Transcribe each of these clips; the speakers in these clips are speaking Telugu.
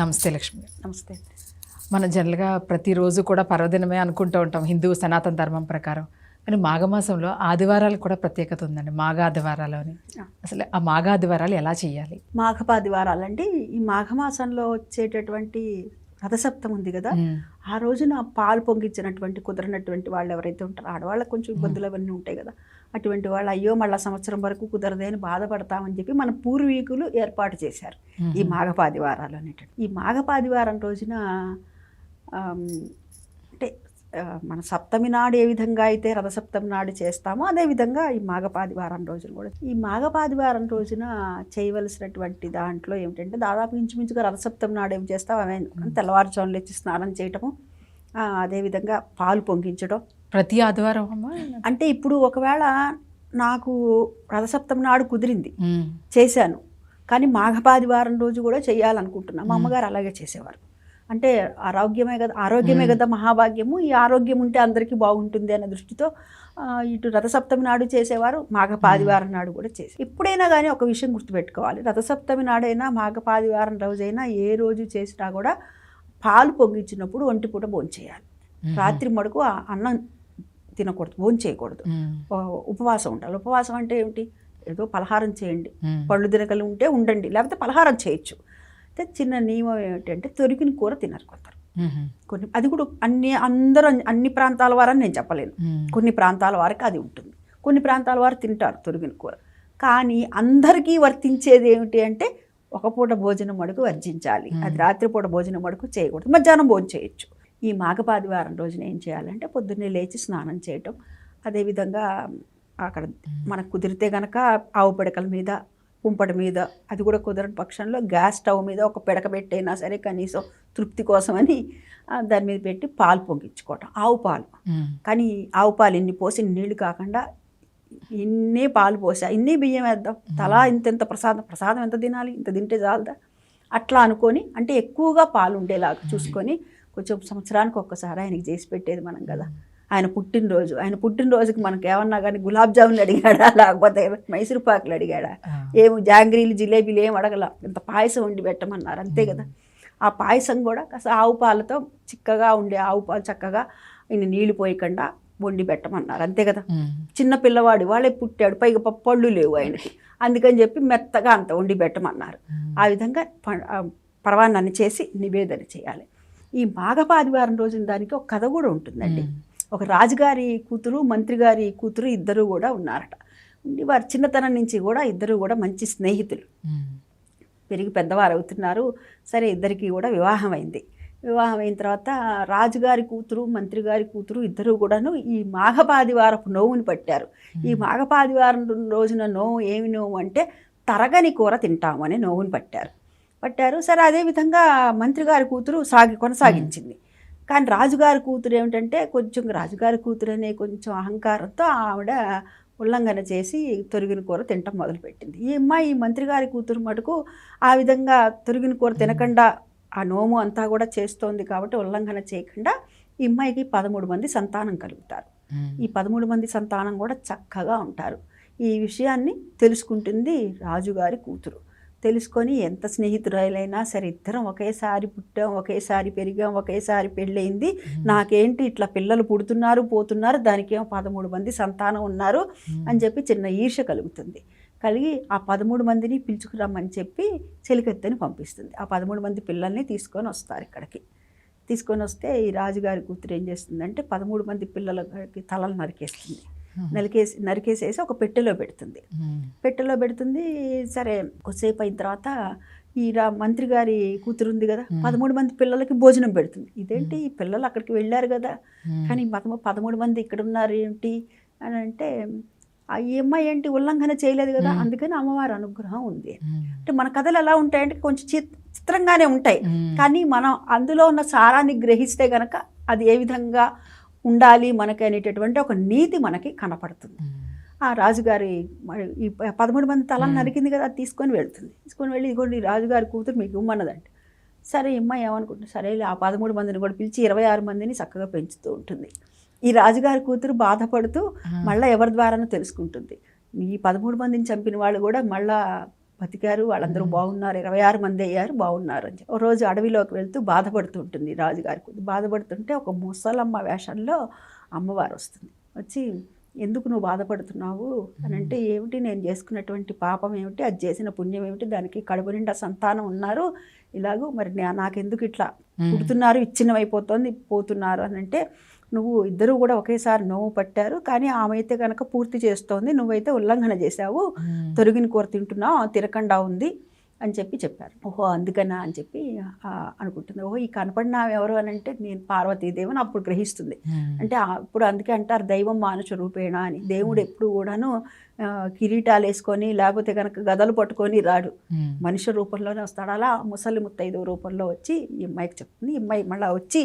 నమస్తే లక్ష్మి. నమస్తే. మనం జనరల్గా ప్రతిరోజు కూడా పర్వదినమే అనుకుంటూ ఉంటాం హిందూ సనాతన ధర్మం ప్రకారం. కానీ మాఘమాసంలో ఆదివారాలు కూడా ప్రత్యేకత ఉందండి. మాఘ ఆదివారాలు అని. అసలు ఆ మాఘ ఆదివారాలు ఎలా చేయాలి? మాఘపాదివారాలండి ఈ మాఘమాసంలో వచ్చేటటువంటి రథసప్తం ఉంది కదా, ఆ రోజున పాలు పొంగించినటువంటి కుదరనటువంటి వాళ్ళు ఎవరైతే ఉంటారో ఆడవాళ్ళకి కొంచెం ఇబ్బందులు అవన్నీ ఉంటాయి కదా, అటువంటి వాళ్ళు అయ్యో మళ్ళీ సంవత్సరం వరకు కుదరదే అని బాధపడతామని చెప్పి మన పూర్వీకులు ఏర్పాటు చేశారు ఈ మాఘపాదివారాలు అనేటువంటి. ఈ మాఘపాదివారం రోజున అంటే మన సప్తమి నాడు ఏ విధంగా అయితే రథసప్తమి నాడు చేస్తామో అదేవిధంగా ఈ మాఘపాదివారం రోజున కూడా ఈ మాఘపాదివారం రోజున చేయవలసినటువంటి దాంట్లో ఏమిటంటే దాదాపు ఇంచుమించుగా రథసప్తమి నాడు ఏం చేస్తాం అవే తెల్లవారుజాములు లేచి స్నానం చేయటము, అదేవిధంగా పాలు పొంగించడం ప్రతి ఆదివారం. అంటే ఇప్పుడు ఒకవేళ నాకు రథసప్తమి నాడు కుదిరింది చేశాను, కానీ మాఘపాదివారం రోజు కూడా చేయాలనుకుంటున్నాను. మా అమ్మగారు అలాగే చేసేవారు. అంటే ఆరోగ్యమే కదా మహాభాగ్యము, ఈ ఆరోగ్యం ఉంటే అందరికీ బాగుంటుంది అనే దృష్టితో ఇటు రథసప్తమి నాడు చేసేవారు, మాఘపాదివారం నాడు కూడా చేసి. ఎప్పుడైనా కానీ ఒక విషయం గుర్తుపెట్టుకోవాలి, రథసప్తమి నాడైనా మాఘపాదివారం రోజైనా ఏ రోజు చేసినా కూడా పాలు పొంగించినప్పుడు ఒంటిపూట భోంచేయాలి. రాత్రి మడుకు అన్నం తినకూడదు, భోంచేయకూడదు, ఉపవాసం ఉండాలి. ఉపవాసం అంటే ఏమిటి, ఏదో పలహారం చేయండి, పళ్ళు దినకలు ఉంటే ఉండండి, లేకపోతే పలహారం చేయొచ్చు. అయితే చిన్న నియమం ఏమిటంటే తొరికిన కూర తినరు కొందరు. కొన్ని అది కూడా అన్ని ప్రాంతాల వారని నేను చెప్పలేను, కొన్ని ప్రాంతాల వారికి అది ఉంటుంది, కొన్ని ప్రాంతాల వారు తింటారు తొరికిన కూర. కానీ అందరికీ వర్తించేది ఏమిటి అంటే ఒక పూట భోజనం మడుకు వర్జించాలి, అది రాత్రిపూట భోజనం మడుకు చేయకూడదు, మధ్యాహ్నం భోజనం చేయొచ్చు. ఈ మాఘపాదివారం రోజున ఏం చేయాలంటే పొద్దున్నే లేచి స్నానం చేయటం, అదేవిధంగా అక్కడ మనకు కుదిరితే కనుక ఆవు పిడకల మీద కుంపటి మీద, అది కూడా కుదరని పక్షంలో గ్యాస్ స్టవ్ మీద ఒక పిడక పెట్టైనా సరే కనీసం తృప్తి కోసమని దాని మీద పెట్టి పాలు పొంగించుకోవటం, ఆవు పాలు. కానీ ఆవు పాలు ఇన్ని పోసి నీళ్లు కాకుండా ఇన్నే పాలు పోసా, ఇన్ని బియ్యం వేద్దాం, తలా ఇంత ప్రసాదం ఎంత తినాలి, ఇంత తింటే చాలదా అట్లా అనుకొని, అంటే ఎక్కువగా పాలు ఉండేలాగా చూసుకొని కొంచెం సంవత్సరానికి ఒక్కసారి ఆయనకి చేసి పెట్టేది మనం కదా. ఆయన పుట్టినరోజుకి మనకి ఏమన్నా కానీ గులాబ్ జాములు అడిగాడా, లేకపోతే మైసూరు పాకులు అడిగాడా, ఏమో జాంగ్రీలు జిలేబీలు ఏం అడగల, ఇంత పాయసం వండి పెట్టమన్నారు అంతే కదా. ఆ పాయసం కూడా కాస్త ఆవు పాలతో చిక్కగా ఉండే ఆవు పాలు చక్కగా ఇన్ని నీళ్లు పోయకుండా వండి పెట్టమన్నారు అంతే కదా. చిన్న పిల్లవాడు వాళ్ళే పుట్టాడు, పైగా పళ్ళు లేవు ఆయనకి, అందుకని చెప్పి మెత్తగా అంత వండి పెట్టమన్నారు. ఆ విధంగా పరవాన్నాన్ని చేసి నివేదన చేయాలి. ఈ మాఘపాదివారం రోజున దానికి ఒక కథ కూడా ఉంటుందండి. ఒక రాజుగారి కూతురు, మంత్రి గారి కూతురు ఇద్దరు కూడా ఉన్నారట. వారి చిన్నతనం నుంచి కూడా ఇద్దరు కూడా మంచి స్నేహితులు, పెరిగి పెద్దవారు అవుతున్నారు. సరే, ఇద్దరికి కూడా వివాహం అయింది. వివాహం అయిన తర్వాత రాజుగారి కూతురు, మంత్రి గారి కూతురు ఇద్దరు కూడాను ఈ మాఘపాదివారపు నోవుని పట్టారు. ఈ మాఘపాదివారం రోజున నోవు ఏమి నోవు అంటే తరగని కూర తింటాము అనే నోవుని పట్టారు. సరే, అదేవిధంగా మంత్రి గారి కూతురు కొనసాగించింది. కానీ రాజుగారి కూతురు ఏమిటంటే రాజుగారి కూతురు అనే కొంచెం అహంకారంతో ఆవిడ ఉల్లంఘన చేసి తొరిగిన కూర తినటం మొదలుపెట్టింది. ఈ అమ్మాయి మంత్రి గారి కూతురు మటుకు ఆ విధంగా తొరిగిన కూర తినకుండా ఆ నోము అంతా కూడా చేస్తోంది కాబట్టి ఉల్లంఘన చేయకుండా ఈ అమ్మాయికి 13 మంది సంతానం కలుగుతారు. ఈ 13 మంది సంతానం కూడా చక్కగా ఉంటారు. ఈ విషయాన్ని తెలుసుకుంటుంది రాజుగారి కూతురు. తెలుసుకొని ఎంత స్నేహితురాలైనా సరే, ఇద్దరం ఒకేసారి పుట్టాం, ఒకేసారి పెరిగాం, ఒకేసారి పెళ్ళయింది, నాకేంటి ఇట్లా పిల్లలు పుడుతున్నారు పోతున్నారు, దానికేమో 13 మంది సంతానం ఉన్నారు అని చెప్పి చిన్న ఈర్ష్య కలుగుతుంది. కలిగి ఆ 13 మందిని పిలుచుకురమ్మని చెప్పి చెలికత్తెని పంపిస్తుంది. ఆ 13 మంది పిల్లల్ని తీసుకొని వస్తారు ఇక్కడికి. తీసుకొని వస్తే ఈ రాజుగారి కూతురు ఏం చేస్తుందంటే 13 మంది పిల్లలకి తలలు నరికేసేసి ఒక పెట్టెలో పెడుతుంది. సరే, కొద్దిసేపు అయిన తర్వాత ఈ మంత్రి గారి కూతురు ఉంది కదా, 13 మంది పిల్లలకి భోజనం పెడుతుంది. ఇదేంటి, ఈ పిల్లలు అక్కడికి వెళ్ళారు కదా, కానీ 13 మంది ఇక్కడ ఉన్నారు ఏంటి అని అంటే, ఈ అమ్మాయి ఏంటి ఉల్లంఘన చేయలేదు కదా, అందుకని అమ్మవారి అనుగ్రహం ఉంది. అంటే మన కథలు ఎలా ఉంటాయంటే కొంచెం చిత్రంగానే ఉంటాయి, కానీ మనం అందులో ఉన్న సారాన్ని గ్రహిస్తే గనక అది ఏ విధంగా ఉండాలి మనకి అనేటటువంటి ఒక నీతి మనకి కనపడుతుంది. ఆ రాజుగారి ఈ 13 మంది తలను నరికింది కదా, అది తీసుకొని వెళ్ళి ఇదిగోండి రాజుగారి కూతురు మీకు ఇవ్వమన్నదంటే, సరే అమ్మాయి ఏమనుకుంటుంది, సరే ఆ 13 మందిని కూడా పిలిచి 26 మందిని చక్కగా పెంచుతూ ఉంటుంది. ఈ రాజుగారి కూతురు బాధపడుతూ మళ్ళీ ఎవరి ద్వారానో తెలుసుకుంటుంది, ఈ 13 మందిని చంపిన వాళ్ళు కూడా మళ్ళా బతికారు, వాళ్ళందరూ బాగున్నారు, 26 మంది అయ్యారు, బాగున్నారు అని చెప్పి. ఓ రోజు అడవిలోకి వెళ్తూ బాధపడుతుంటుంది రాజుగారికి. బాధపడుతుంటే ఒక ముసలమ్మ వేషంలో అమ్మవారు వస్తుంది. వచ్చి ఎందుకు నువ్వు బాధపడుతున్నావు అని అంటే, ఏమిటి నేను చేసుకున్నటువంటి పాపం ఏమిటి, అది చేసిన పుణ్యం ఏమిటి, దానికి కడుపు నిండా సంతానం ఉన్నారు, ఇలాగూ మరి నాకెందుకు ఇట్లా పుడుతున్నారు, విచ్ఛిన్నమైపోతుంది, పోతున్నారు అని అంటే, నువ్వు ఇద్దరూ కూడా ఒకేసారి నోవు పట్టారు, కానీ ఆమె అయితే కనుక పూర్తి చేస్తోంది, నువ్వైతే ఉల్లంఘన చేశావు, తొరిగిన కూర తింటున్నావు, తినకుండా ఉంది అని చెప్పారు. ఓహో అందుకనా అని చెప్పి అనుకుంటుంది. ఓహో ఈ కనపడినావు ఎవరు అని అంటే, నేను పార్వతీదేవిని అప్పుడు గ్రహిస్తుంది. అంటే అప్పుడు అందుకే అంటారు దైవం మానుష రూపేణ అని. దేవుడు ఎప్పుడు కూడాను కిరీటాలు వేసుకొని లేకపోతే కనుక గదలు పట్టుకొని రాడు, మనుష్య రూపంలోనే వస్తాడు. అలా ముసలి ముత్తైదు రూపంలో వచ్చి ఈ అమ్మాయికి చెప్తుంది. ఈ అమ్మాయి మళ్ళీ వచ్చి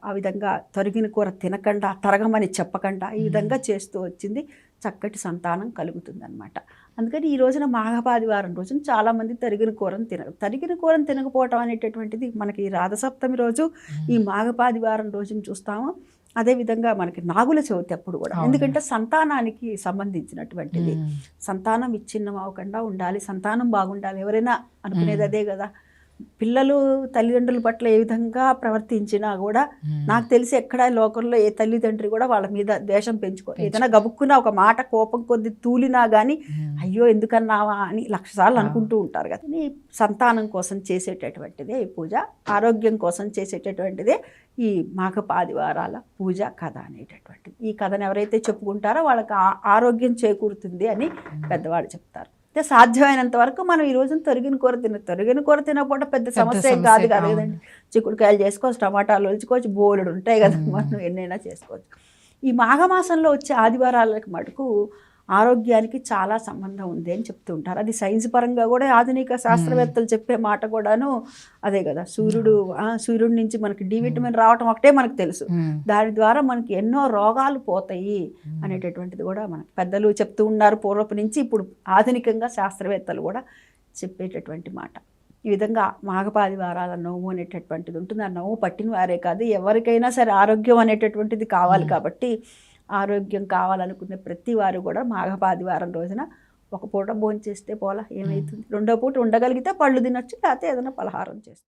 ఆ విధంగా తొరిగిన కూర తినకుండా, తరగమని చెప్పకుండా ఈ విధంగా చేస్తూ వచ్చింది. చక్కటి సంతానం కలుగుతుంది అనమాట. అందుకని ఈ రోజున మాఘపాదివారం రోజున చాలామంది తరిగిన కూరను తినరు. తరిగిన కూరను తినకపోవటం అనేటటువంటిది మనకి రథసప్తమి రోజు, ఈ మాఘపాదివారం రోజున చూస్తాము. అదేవిధంగా మనకి నాగుల చవితి అప్పుడు కూడా, ఎందుకంటే సంతానానికి సంబంధించినటువంటిది. సంతానం విచ్ఛిన్నం అవ్వకుండా ఉండాలి, సంతానం బాగుండాలి, ఎవరైనా అనుకునేది అదే కదా. పిల్లలు తల్లిదండ్రుల పట్ల ఏ విధంగా ప్రవర్తించినా కూడా నాకు తెలిసి ఎక్కడ లోకంలో ఏ తల్లిదండ్రి కూడా వాళ్ళ మీద ద్వేషం పెంచుకోరు. ఏదైనా గబుక్కున్నా ఒక మాట కోపం కొద్ది తూలినా కానీ అయ్యో ఎందుకన్నావా అని 1,00,000 సార్లు అనుకుంటూ ఉంటారు కదా. ఈ సంతానం కోసం చేసేటటువంటిదే ఈ పూజ, ఆరోగ్యం కోసం చేసేటటువంటిదే ఈ మాఘపాదివారాల పూజ కథ అనేటటువంటిది. ఈ కథను ఎవరైతే చెప్పుకుంటారో వాళ్ళకి ఆరోగ్యం చేకూరుతుంది అని పెద్దవాళ్ళు చెప్తారు. సాధ్యమైనంత వరకు మనం ఈ రోజున తొరిగిన కూర తినకపోతే పెద్ద సమస్య ఏం కాదు కదండి. చిక్కుడుకాయలు చేసుకోవచ్చు, టమాటాలు ఒలుచుకోవచ్చు, బోలెడు ఉంటాయి కదా, మనం ఎన్నైనా చేసుకోవచ్చు. ఈ మాఘమాసంలో వచ్చే ఆదివారాలకు మటుకు ఆరోగ్యానికి చాలా సంబంధం ఉంది అని చెప్తూ ఉంటారు. అది సైన్స్ పరంగా కూడా ఆధునిక శాస్త్రవేత్తలు చెప్పే మాట కూడాను అదే కదా. సూర్యుడి నుంచి మనకి డి విటమిన్ రావటం ఒకటే మనకు తెలుసు, దాని ద్వారా మనకి ఎన్నో రోగాలు పోతాయి అనేటటువంటిది కూడా మనకి పెద్దలు చెప్తూ ఉన్నారు పూర్వపు నుంచి. ఇప్పుడు ఆధునికంగా శాస్త్రవేత్తలు కూడా చెప్పేటటువంటి మాట. ఈ విధంగా మాఘపాదివారాల నోము అనేటటువంటిది ఉంటుంది. ఆ నోము పట్టిన వారే కాదు, ఎవరికైనా సరే ఆరోగ్యం అనేటటువంటిది కావాలి. కాబట్టి ఆరోగ్యం కావాలనుకునే ప్రతి వారు కూడా మాఘపాదివారం రోజున ఒక పూట భోంచేస్తే పోలా ఏమవుతుంది, రెండో పూట ఉండగలిగితే పళ్ళు తినొచ్చు, లేకపోతే ఏదైనా పలహారం చేస్తుంది.